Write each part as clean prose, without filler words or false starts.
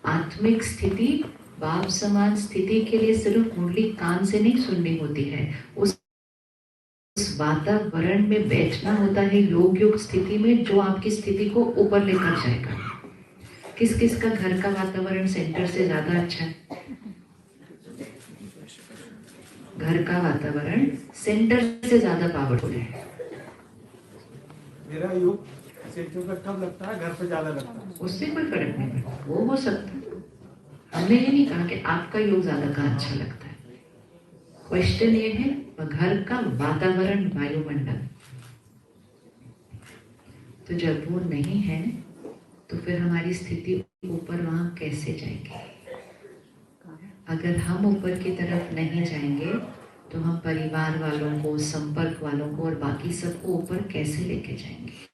आत्मिक स्थिति, बाप समान स्थिति के लिए सिर्फ मुरली कान से नहीं सुननी होती है, उस वातावरण में बैठना होता है योग योग स्थिति में, जो आपकी स्थिति को ऊपर लेकर जाएगा। किस किस का घर का वातावरण सेंटर से ज्यादा अच्छा है? घर का वातावरण सेंटर से ज्यादा पावरफुल है। मेरा योग सेंटर पर कम लगता है, घर पे ज्यादा लगता है। उससे कोई फर्क नहीं पड़ता, वो हो सकता है। हमने ये नहीं कहा कि आपका योग ज्यादा कहाँ अच्छा लगता है। क्वेश्चन ये है घर का वातावरण, वायुमंडल। तो जब वो नहीं है तो फिर हमारी स्थिति ऊपर वहां कैसे जाएगी? अगर हम ऊपर की तरफ नहीं जाएंगे तो हम परिवार वालों को, संपर्क वालों को और बाकी सबको ऊपर कैसे लेके जाएंगे?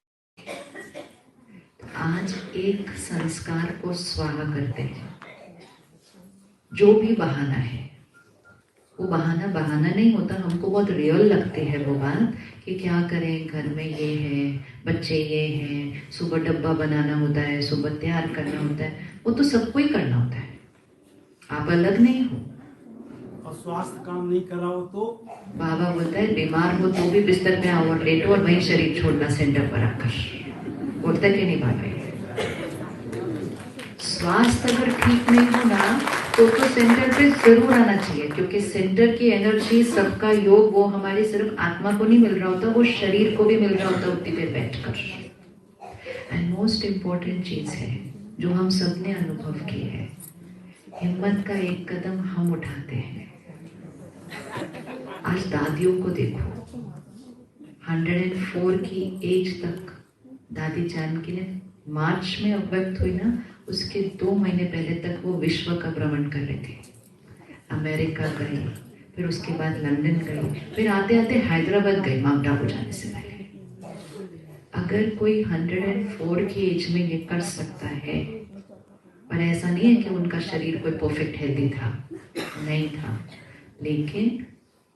आज एक संस्कार को स्वाहा करते हैं। जो भी बहाना है, वो बहाना बहाना नहीं होता, हमको बहुत रियल लगती है वो बात कि क्या करें, घर में ये है, बच्चे ये हैं, सुबह डब्बा बनाना होता है, सुबह तैयार करना होता है, वो तो सबको ही करना होता है, आप अलग नहीं हो। और स्वास्थ्य काम नहीं कर रहा हो तो बाबा बोलता है बीमार हो तो भी बिस्तर पे आओ और लेटो और वहीं शरीर छोड़ना सेंटर पर आकर। बोलता है कि नहीं बाबा? स्वास्थ्य अगर ठीक नहीं होना तो सेंटर पे जरूर आना चाहिए, क्योंकि सेंटर की एनर्जी, सबका योग, वो हमारी सिर्फ आत्मा को नहीं मिल रहा होता, वो शरीर को भी मिल रहा होता उतनी देर बैठकर। एंड मोस्ट इम्पोर्टेंट चीज है जो हम सबने अनुभव की है, हिम्मत का एक कदम हम उठाते हैं। आज दादियों को देखो, 104 की एज तक दादी जानकी ने मार्च में अव्यक्त हुई ना, उसके 2 महीने पहले तक वो विश्व का भ्रमण कर रहे थे। अमेरिका गई, फिर उसके बाद लंदन गई, फिर आते आते हैदराबाद गई माउंट आबू जाने से पहले। अगर कोई 104 की एज में ये कर सकता है, और ऐसा नहीं है कि उनका शरीर कोई परफेक्ट हेल्दी था, नहीं था, लेकिन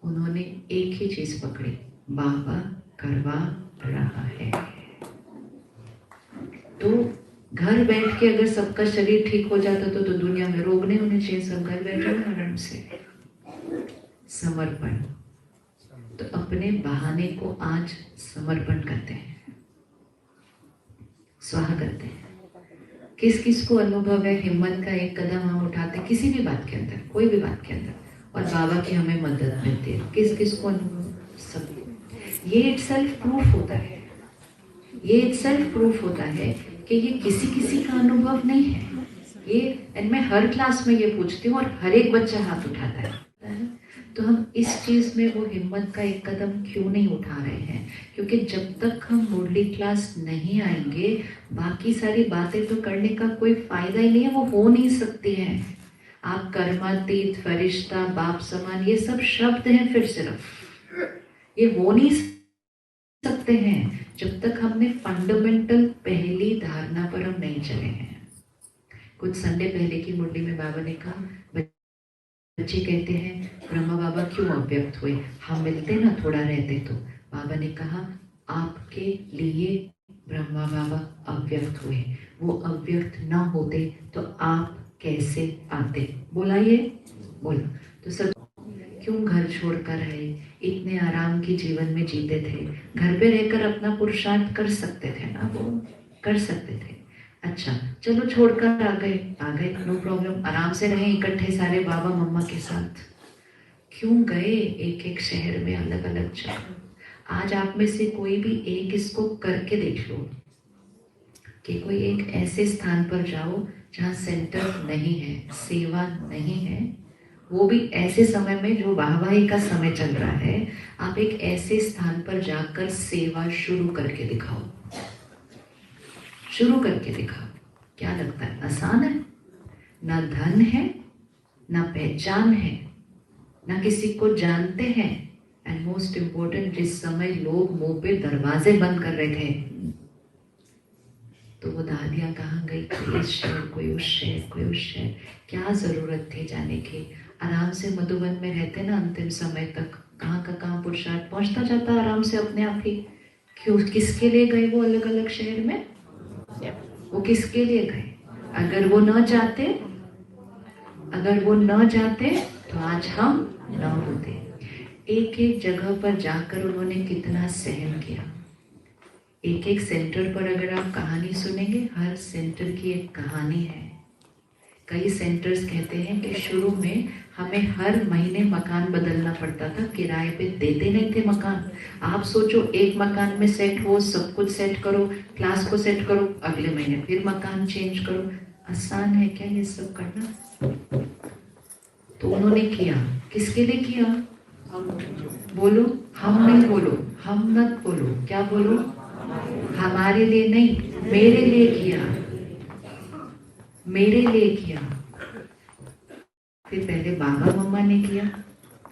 उन्होंने एक ही चीज पकड़ी, बाबा करवा रहा है। तो घर बैठ के अगर सबका शरीर ठीक हो जाता तो दुनिया में रोग नहीं होने चाहिए, सब घर बैठे आराम से। समर्पण, तो अपने बहाने को आज समर्पण करते हैं, स्वाहा करते हैं। किस किस को अनुभव है हिम्मत का एक कदम हम उठाते किसी भी बात के अंदर, कोई भी बात के अंदर, और बाबा की हमें मदद मिलती है? किस किस को अनुभव? सब। ये इटसेल्फ प्रूफ होता है, ये इटसेल्फ प्रूफ होता है कि ये किसी किसी का अनुभव नहीं है ये। एंड मैं हर क्लास में ये पूछती हूँ और हर एक बच्चा हाथ उठाता है। तो हम इस चीज में वो हिम्मत का एक कदम क्यों नहीं उठा रहे हैं? क्योंकि जब तक हम मुरली क्लास नहीं आएंगे, बाकी सारी बातें तो करने का कोई फायदा ही नहीं है, वो हो नहीं सकती हैं। आप कर्मातीत, फरिश्ता, बाप समान, ये सब शब्द हैं, फिर सिर्फ ये हो नहीं सकते हैं जब तक हमने फंडामेंटल पहली धारणा पर हम नहीं चले हैं। कुछ संडे पहले की मुरली में बाबा ने कहा, बच्चे कहते हैं ब्रह्मा बाबा क्यों अव्यक्त हुए, हम मिलते ना थोड़ा रहते तो। बाबा ने कहा आपके लिए ब्रह्मा बाबा अव्यक्त हुए, वो अव्यक्त ना होते तो आप कैसे आते? बोला ये बोला। तो सब क्यों घर छोड़कर आए? इतने आराम के जीवन में जीते थे, घर पे रहकर अपना पुरुषार्थ कर सकते थे ना, वो कर सकते थे। अच्छा चलो छोड़कर आ गए, नो प्रॉब्लम, आराम से रहे इकट्ठे सारे बाबा मम्मा के साथ। क्यों गए एक एक शहर में, अलग अलग जगह? आज आप में से कोई भी एक इसको करके देख लो कि कोई एक ऐसे स्थान पर जाओ जहाँ सेंटर नहीं है, सेवा नहीं है, वो भी ऐसे समय में जो वाहवाही का समय चल रहा है। आप एक ऐसे स्थान पर जाकर सेवा शुरू करके दिखाओ, शुरू करके दिखाओ। क्या लगता है आसान है? ना धन है, ना पहचान है, ना किसी को जानते हैं, एंड मोस्ट इम्पोर्टेंट, जिस समय लोग मुंह पे दरवाजे बंद कर रहे थे तो वो दादियाँ कहाँ गई, कोई इस शहर, कोई उस शहर, कोई उस शहर। क्या जरूरत थी जाने की? आराम से मधुबन में रहते ना अंतिम समय तक, कहाँ का कहाँ पुरुषार्थ पहुँचता जाता आराम से अपने आप ही। क्यों, किसके लिए गए वो अलग अलग शहर में? वो किसके लिए गए? अगर वो न जाते तो आज हम न होते। एक एक जगह पर जाकर उन्होंने कितना सहन किया। एक एक सेंटर पर अगर आप कहानी सुनेंगे, हर सेंटर की एक कहानी है। कई सेंटर्स कहते हैं कि शुरू में हमें हर महीने मकान बदलना पड़ता था, किराए पे देते नहीं थे मकान। आप सोचो, एक मकान में सेट हो, सब कुछ सेट करो, क्लास को सेट करो, अगले महीने फिर मकान चेंज करो। आसान है क्या ये सब करना? तो उन्होंने किया। किसके लिए किया? बोलो, हम नहीं बोलो, हम मत बोलो, क्या बोलो? हमारे लिए नहीं, मेरे लिए किया, मेरे लिए किया। फिर पहले बाबा मम्मा ने किया,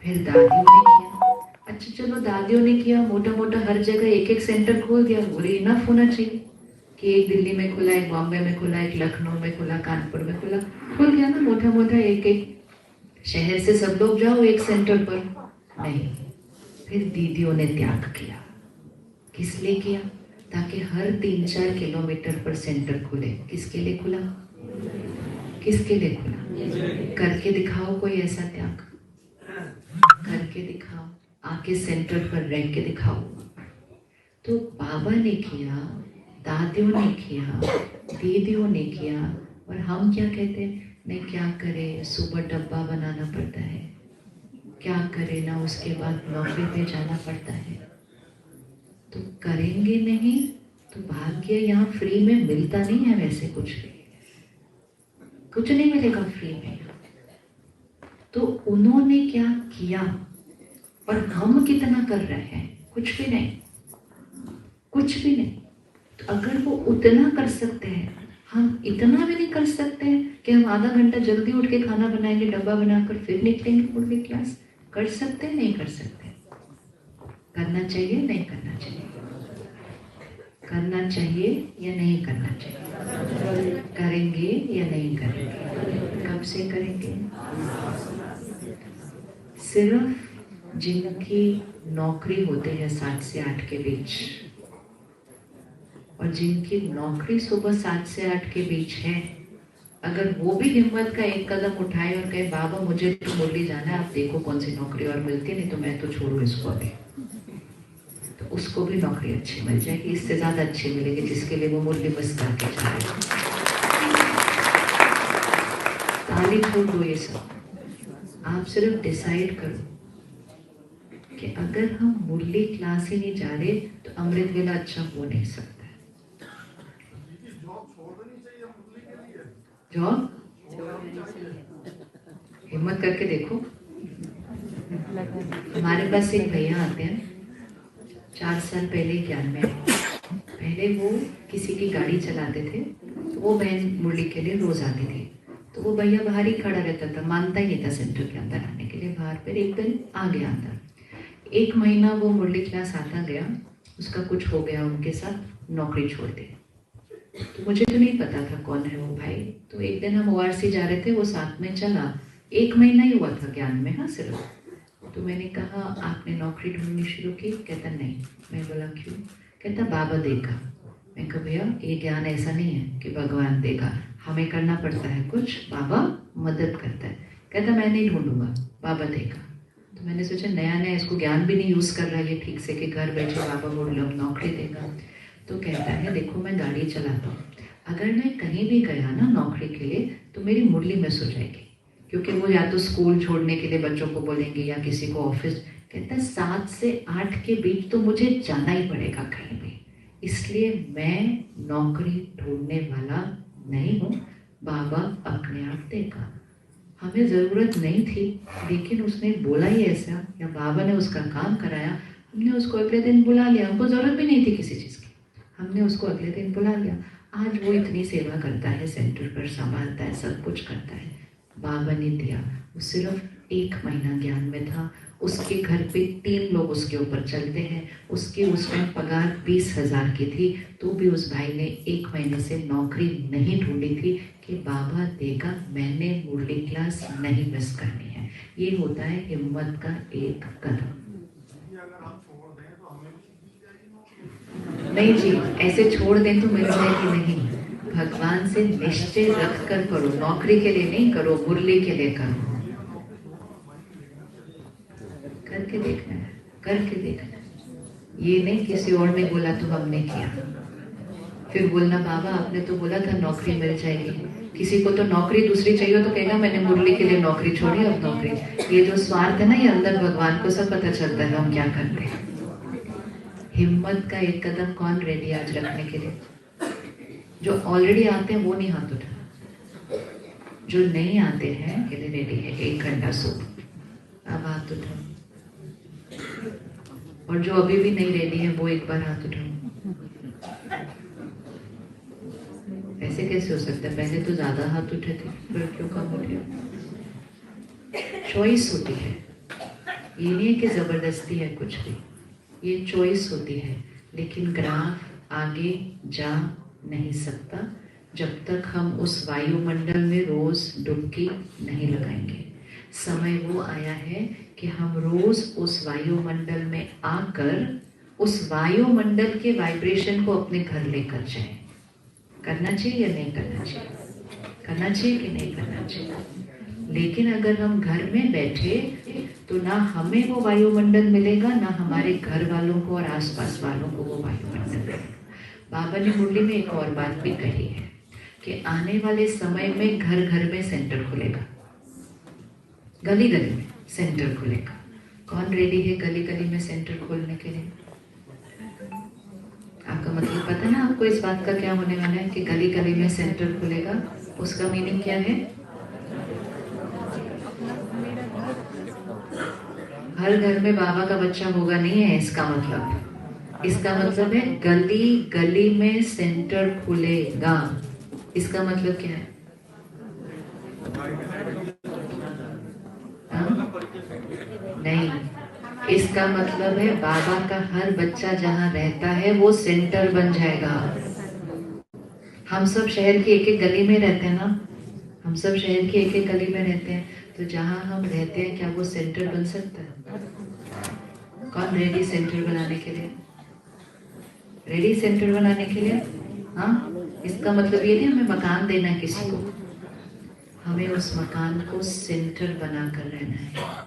फिर दादियों ने किया। अच्छा चलो, दादियों ने किया, मोटा मोटा हर जगह एक एक सेंटर खोल दिया, बोले इनफ होना चाहिए कि एक दिल्ली में खुला, एक बॉम्बे में खुला, एक लखनऊ में खुला, कानपुर में खुला, खुल गया ना मोटा मोटा। एक एक शहर से सब लोग जाओ एक सेंटर पर। नहीं, फिर दीदियों ने त्याग किया। किस लिए किया? ताकि हर 3-4 किलोमीटर पर सेंटर खुले। किसके लिए खुला? किसके लिए खुला? करके दिखाओ कोई ऐसा त्याग, करके दिखाओ, आके सेंटर पर रह के दिखाओ। तो बाबा ने किया, दादियों ने किया, दीदियों ने किया, और हम क्या कहते हैं? नहीं, क्या करे, सुबह डब्बा बनाना पड़ता है, क्या करे ना, उसके बाद नौकरी पे जाना पड़ता है। तो करेंगे नहीं तो भाग्य यहाँ फ्री में मिलता नहीं है। वैसे कुछ नहीं मिलेगा फ्री में। तो उन्होंने क्या किया और हम कितना कर रहे हैं? कुछ भी नहीं, कुछ भी नहीं। तो अगर वो उतना कर सकते हैं, हम इतना भी नहीं कर सकते हैं कि हम आधा घंटा जल्दी उठ के खाना बनाएंगे, डब्बा बनाकर फिर निकलेंगे पूरी क्लास? कर सकते हैं? नहीं कर सकते। करना चाहिए? नहीं करना चाहिए? करना चाहिए या नहीं करना चाहिए? करेंगे या नहीं करेंगे? कब से करेंगे? सिर्फ जिनकी नौकरी होते हैं 7 से 8 के बीच, और जिनकी नौकरी सुबह 7 से 8 के बीच है, अगर वो भी हिम्मत का एक कदम उठाए और कहे बाबा मुझे तो मुरली जाना है, आप देखो कौन सी नौकरी और मिलती है, नहीं तो मैं तो छोड़ू इसको अभी, तो उसको भी नौकरी अच्छी मिल जाएगी। इससे ज्यादा अच्छी मिलेगी जिसके लिए वो मुरली बस करके जाए। ताली ठोक दो ये सब। आप सिर्फ डिसाइड करो कि अगर हम मुरली क्लास ही नहीं जा रहे तो अमृत वेला अच्छा हो नहीं सकता। जॉब हिम्मत करके देखो। हमारे पास एक भैया आते हैं, 4 साल पहले ज्ञान में आए। पहले वो किसी की गाड़ी चलाते थे, तो वो बहन मुरली के लिए रोज आती थी। तो वो भैया बाहर ही खड़ा रहता था, मानता ही नहीं था सेंटर के अंदर आने के लिए बाहर। पर एक दिन आ गया अंदर। 1 महीना वो मुरली क्लास आता गया, उसका कुछ हो गया उनके साथ, नौकरी छोड़ दी। तो मुझे तो नहीं पता था कौन है वो भाई। तो एक दिन हम ORC जा रहे थे, वो साथ में चला। 1 महीना ही हुआ था ज्ञान में, हाँ सिर्फ। तो मैंने कहा आपने नौकरी ढूंढनी शुरू की? कहता नहीं। मैं बोला क्यों? कहता बाबा देगा। मैं कहा भैया ये ज्ञान ऐसा नहीं है कि भगवान देगा, हमें करना पड़ता है कुछ, बाबा मदद करता है। कहता मैं नहीं ढूंढूंगा, बाबा देगा। तो मैंने सोचा नया नया इसको ज्ञान भी नहीं यूज कर रहा है ठीक से कि घर बैठे बाबा बोल लो नौकरी देगा। तो कहता है देखो मैं गाड़ी चलाता हूँ, अगर मैं कहीं भी गया ना नौकरी के लिए तो मेरी मुरली मिस हो जाएगी, क्योंकि वो या तो स्कूल छोड़ने के लिए बच्चों को बोलेंगे या किसी को ऑफिस। कहता है 7 से 8 के बीच तो मुझे जाना ही पड़ेगा कहीं भी, इसलिए मैं नौकरी ढूंढने वाला नहीं हूँ, बाबा अपने आप देगा। हमें ज़रूरत नहीं थी, लेकिन उसने बोला ही ऐसा, या बाबा ने उसका काम कराया, हमने उसको अगले दिन बुला लिया। हमको ज़रूरत भी नहीं थी किसी चीज़ की, हमने उसको अगले दिन बुला लिया। आज वो इतनी सेवा करता है, सेंटर पर संभालता है, सब कुछ करता है। बाबा ने दिया। वो सिर्फ 1 महीना ज्ञान में था, उसके घर पे 3 लोग उसके ऊपर चलते हैं। उसकी उस टाइम पगार 20,000 की थी, तो भी उस भाई ने 1 महीने से नौकरी नहीं ढूंढी थी कि बाबा देगा, मैंने मुरली क्लास नहीं मिस करनी है। ये होता है हिम्मत का एक कदम। नहीं जी, ऐसे छोड़ दें तो मिल जाएगी नहीं, भगवान से निश्चय रख कर करो, नौकरी के लिए नहीं करो, मुरली के लिए करो। करके देखना है, करके देखना है। ये नहीं किसी और ने बोला तो हमने किया, फिर बोलना बाबा आपने तो बोला था नौकरी मिल जाएगी। किसी को तो नौकरी दूसरी चाहिए तो कहेगा मैंने मुरली के लिए नौकरी छोड़ी, अब नौकरी। ये जो स्वार्थ है ना, ये अंदर भगवान को सब पता चलता है हम क्या करते हैं। हिम्मत का एक कदम कौन रेडी आज रखने के लिए? जो ऑलरेडी आते हैं वो नहीं हाथ उठा, जो नहीं आते हैं के लिए रेडी है 1 घंटा सो, अब हाथ उठाओ। और जो अभी भी नहीं रेडी है वो एक बार हाथ उठाओ। ऐसे कैसे हो सकता है? पहले तो ज्यादा हाथ उठे थे, फिर क्यों कम उठे? चॉइस होती है, ये नहीं है कि जबरदस्ती है कुछ भी, ये चॉइस होती है। लेकिन ग्राफ आगे जा नहीं सकता जब तक हम उस वायुमंडल में रोज डुबकी नहीं लगाएंगे। समय वो आया है कि हम रोज उस वायुमंडल में आकर उस वायुमंडल के वाइब्रेशन को अपने घर लेकर जाएं। करना चाहिए या नहीं करना चाहिए? करना चाहिए कि नहीं करना चाहिए? लेकिन अगर हम घर में बैठे तो ना हमें वो वायुमंडल मिलेगा, ना हमारे घर वालों को और आसपास वालों को वो वायुमंडल मिलेगा। बाबा ने मुरली में एक और बात भी कही है कि आने वाले समय में घर घर में सेंटर खुलेगा, गली गली में सेंटर खुलेगा। कौन रेडी है गली गली में सेंटर खोलने के लिए? आपका मतलब पता है ना आपको इस बात का क्या होने वाला है कि गली गली में सेंटर खुलेगा? उसका मीनिंग क्या है? हर घर में बाबा का बच्चा होगा नहीं है इसका मतलब। इसका मतलब है गली गली में सेंटर खुलेगा। इसका मतलब क्या है? नहीं, इसका मतलब है बाबा का हर बच्चा जहाँ रहता है वो सेंटर बन जाएगा। हम सब शहर की एक एक गली में रहते हैं ना, हम सब शहर की एक एक गली में रहते हैं, तो जहाँ हम रहते हैं क्या वो सेंटर बन सकता है? कौन रेडी सेंटर बनाने के लिए? रेडी सेंटर बनाने के लिए? हाँ, इसका मतलब ये नहीं हमें मकान देना है किसी को, हमें उस मकान को सेंटर बनाकर रहना है।